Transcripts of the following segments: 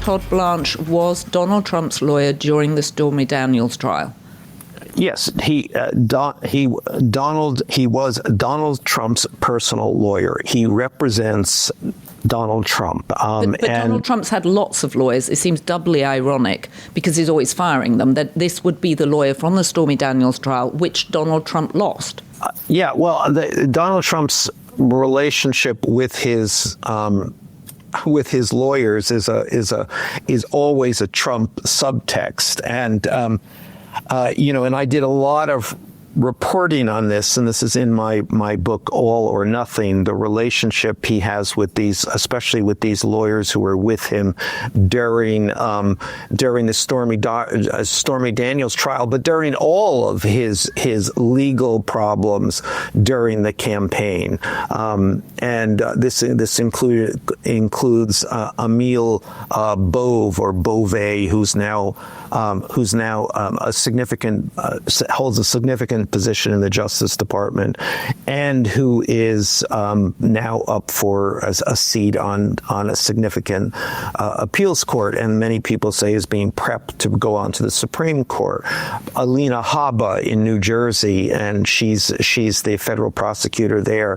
Todd Blanche was Donald Trump's lawyer during the Stormy Daniels trial? Yes, he was Donald Trump's personal lawyer. He represents Donald Trump. But Donald Trump's had lots of lawyers. It seems doubly ironic, because he's always firing them, that this would be the lawyer from the Stormy Daniels trial, which Donald Trump lost. Donald Trump's relationship with his lawyers is always a Trump subtext, and and I did a lot of reporting on this, and this is in my book, All or Nothing, the relationship he has with these, especially with these lawyers who were with him during the Stormy Daniels trial, but during all of his legal problems during the campaign. This includes Emile Bove, or Beauvais, who's now holds a significant position in the Justice Department, and who is now up for a seat on a significant appeals court, and many people say is being prepped to go on to the Supreme Court. Alina Habba in New Jersey, and she's the federal prosecutor there,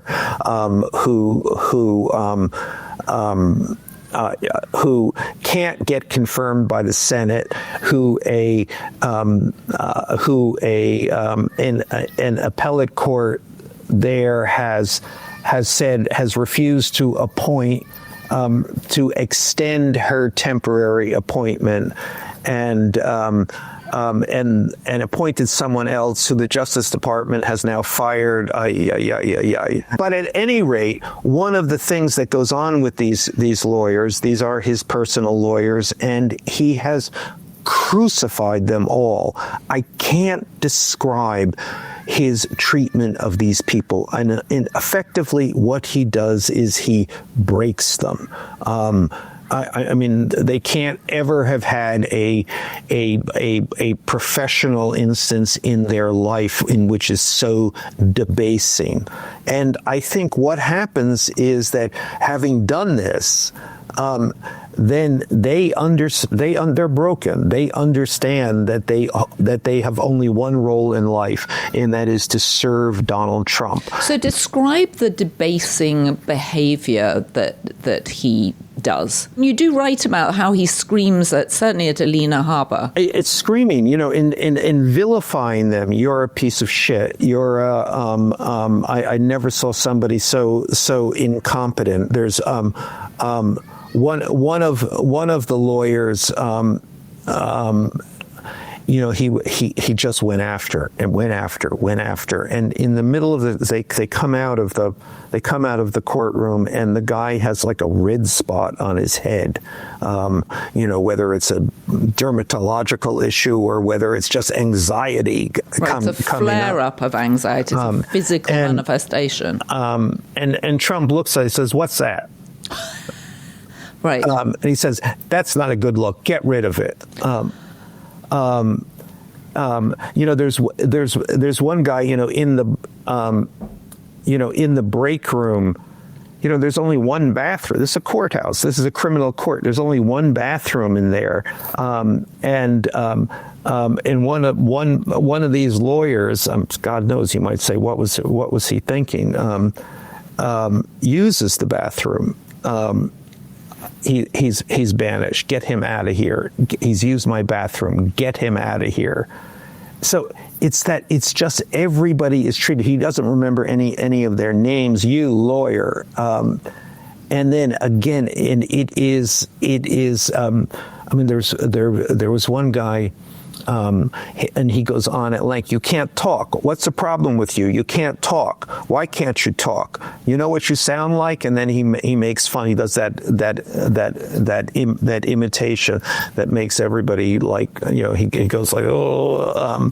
who can't get confirmed by the Senate, an appellate court there has refused to appoint, to extend her temporary appointment, and appointed someone else who the Justice Department has now fired. But at any rate, one of the things that goes on with these lawyers, these are his personal lawyers, and he has crucified them all. I can't describe his treatment of these people, and effectively what he does is he breaks them. I mean, they can't ever have had a professional instance in their life in which is so debasing. And I think what happens is that, having done this, then they're broken. They understand that they have only one role in life, and that is to serve Donald Trump. So describe the debasing behavior that he does. You do write about how he screams certainly at Alina Habba. It's screaming, in vilifying them. You're a piece of shit. You're I never saw somebody so incompetent. There's one of the lawyers, he just went after, and in the middle of they come out of the courtroom, and the guy has like a red spot on his head, whether it's a dermatological issue or whether it's just anxiety. Right, it's a flare-up of anxiety, it's a physical manifestation. And Trump looks at it and says, "What's that?" Right. And he says, "That's not a good look. Get rid of it." There's one guy, in the break room, there's only one bathroom. This is a courthouse. This is a criminal court. There's only one bathroom in there. And one of these lawyers, God knows, you might say, what was he thinking? Uses the bathroom. He's banished. Get him out of here. He's used my bathroom. Get him out of here. So it's just everybody is treated. He doesn't remember any of their names. You, lawyer. And then again, and it is. There was one guy. And he goes on at length. You can't talk. What's the problem with you? You can't talk. Why can't you talk? You know what you sound like? And then he makes fun. He does that imitation that makes everybody like, he goes like, oh.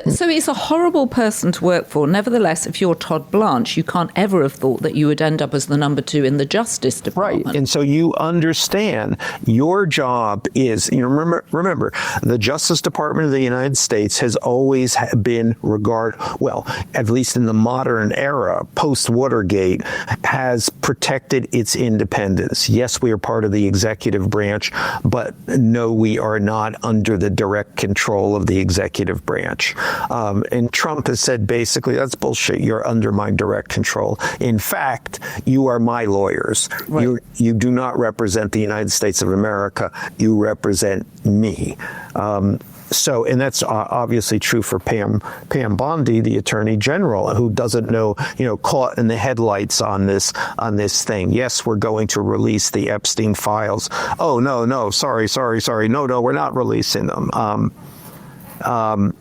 So he's a horrible person to work for. Nevertheless, if you're Todd Blanche, you can't ever have thought that you would end up as the number 2 in the Justice Department. Right. And so you understand your job is, remember, The Justice Department of the United States has always been at least in the modern era, post-Watergate, has protected its independence. Yes, we are part of the executive branch, but no, we are not under the direct control of the executive branch. And Trump has said basically, that's bullshit. You're under my direct control. In fact, you are my lawyers. Right. You do not represent the United States of America. You represent me. And that's obviously true for Pam Bondi, the Attorney General, who doesn't know, caught in the headlights on this thing. Yes, we're going to release the Epstein files. Oh, no, sorry. No, we're not releasing them.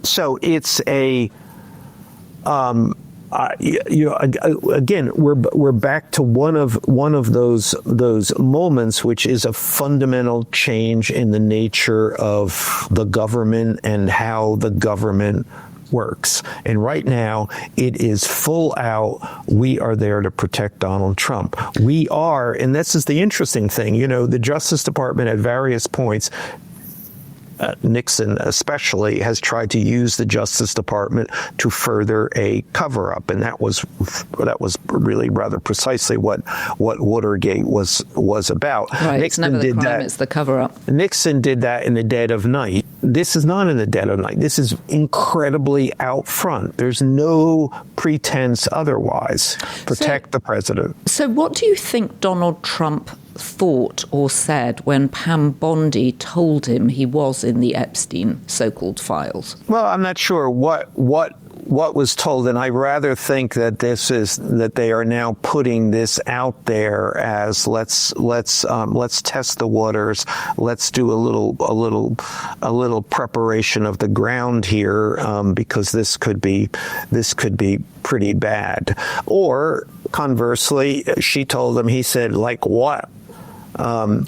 So it's a, again, we're back to one of those moments, which is a fundamental change in the nature of the government and how the government works. And right now, it is full out. We are there to protect Donald Trump. We are, and this is the interesting thing. The Justice Department at various points, Nixon especially, has tried to use the Justice Department to further a cover-up, and that was really rather precisely what Watergate was about. Right, it's never the crime, it's the cover-up. Nixon did that in the dead of night. This is not in the dead of night. This is incredibly out front. There's no pretense otherwise. Protect the president. So what do you think Donald Trump thought or said when Pam Bondi told him he was in the Epstein so-called files? Well, I'm not sure what was told, and I rather think that that they are now putting this out there as let's test the waters, let's do a little preparation of the ground here, because this could be pretty bad. Or conversely, she told him, he said, like what? And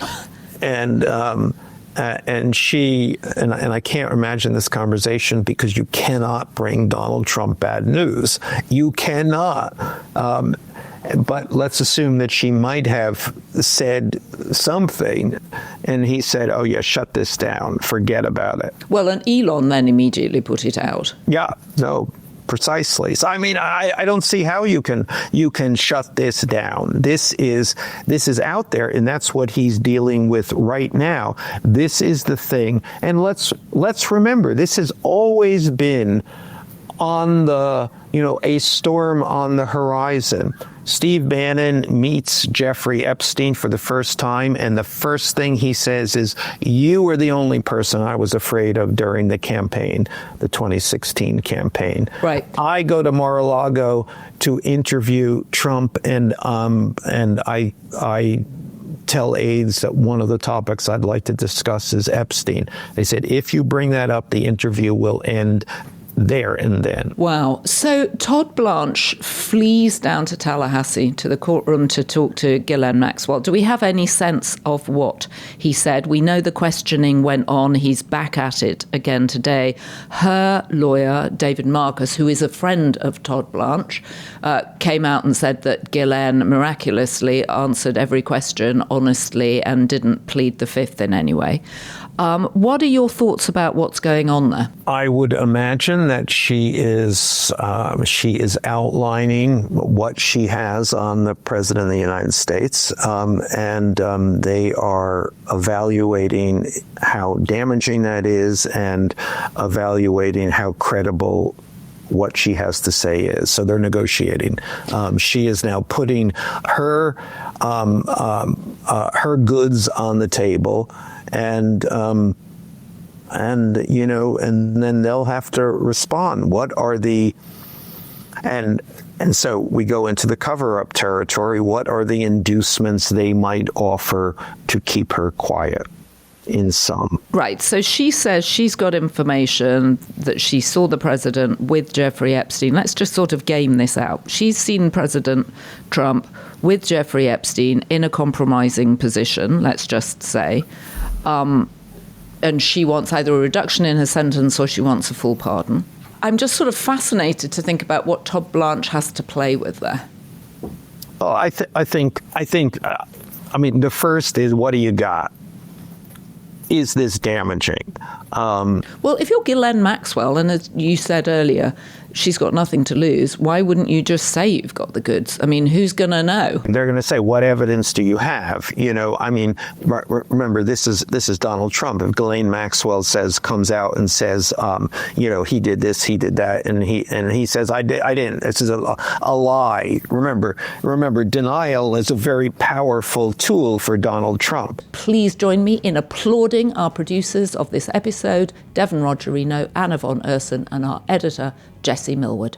she, and I can't imagine this conversation, because you cannot bring Donald Trump bad news. You cannot. But let's assume that she might have said something, and he said, oh yeah, shut this down, forget about it. Well, and Elon then immediately put it out. Yeah, no. Precisely. So, I mean, I don't see how you can shut this down. This is out there, and that's what he's dealing with right now. This is the thing, and let's remember, this has always been on the a storm on the horizon. Steve Bannon meets Jeffrey Epstein for the first time, and the first thing he says is, you were the only person I was afraid of during the campaign, the 2016 campaign. Right. I go to Mar-a-Lago to interview Trump, and I tell aides that one of the topics I'd like to discuss is Epstein. They said, if you bring that up, the interview will end there and then. Wow. So Todd Blanche flees down to Tallahassee to the courtroom to talk to Ghislaine Maxwell. Do we have any sense of what he said? We know the questioning went on. He's back at it again today. Her lawyer, David Marcus, who is a friend of Todd Blanche, came out and said that Ghislaine miraculously answered every question honestly and didn't plead the fifth in any way. What are your thoughts about what's going on there? I would imagine that she is outlining what she has on the President of the United States, and they are evaluating how damaging that is and evaluating how credible what she has to say is. So they're negotiating. She is now putting her goods on the table. And then they'll have to respond. What are the, and so we go into the cover-up territory. What are the inducements they might offer to keep her quiet? In some. Right. So she says she's got information that she saw the president with Jeffrey Epstein. Let's just sort of game this out. She's seen President Trump with Jeffrey Epstein in a compromising position, let's just say. And she wants either a reduction in her sentence or she wants a full pardon. I'm just sort of fascinated to think about what Todd Blanche has to play with there. Well, I think, the first is, what do you got? is this damaging? Well, if you're Ghislaine Maxwell, and as you said earlier, she's got nothing to lose, why wouldn't you just say you've got the goods? I mean, who's going to know? They're going to say, what evidence do you have? I mean, remember, this is Donald Trump. If Ghislaine Maxwell comes out and says, he did this, he did that, and he says, I didn't. This is a lie. Remember, denial is a very powerful tool for Donald Trump. Please join me in applauding our producers of this episode, Devon Rogerino, Anna von Ursen, and our editor, Jesse Millward.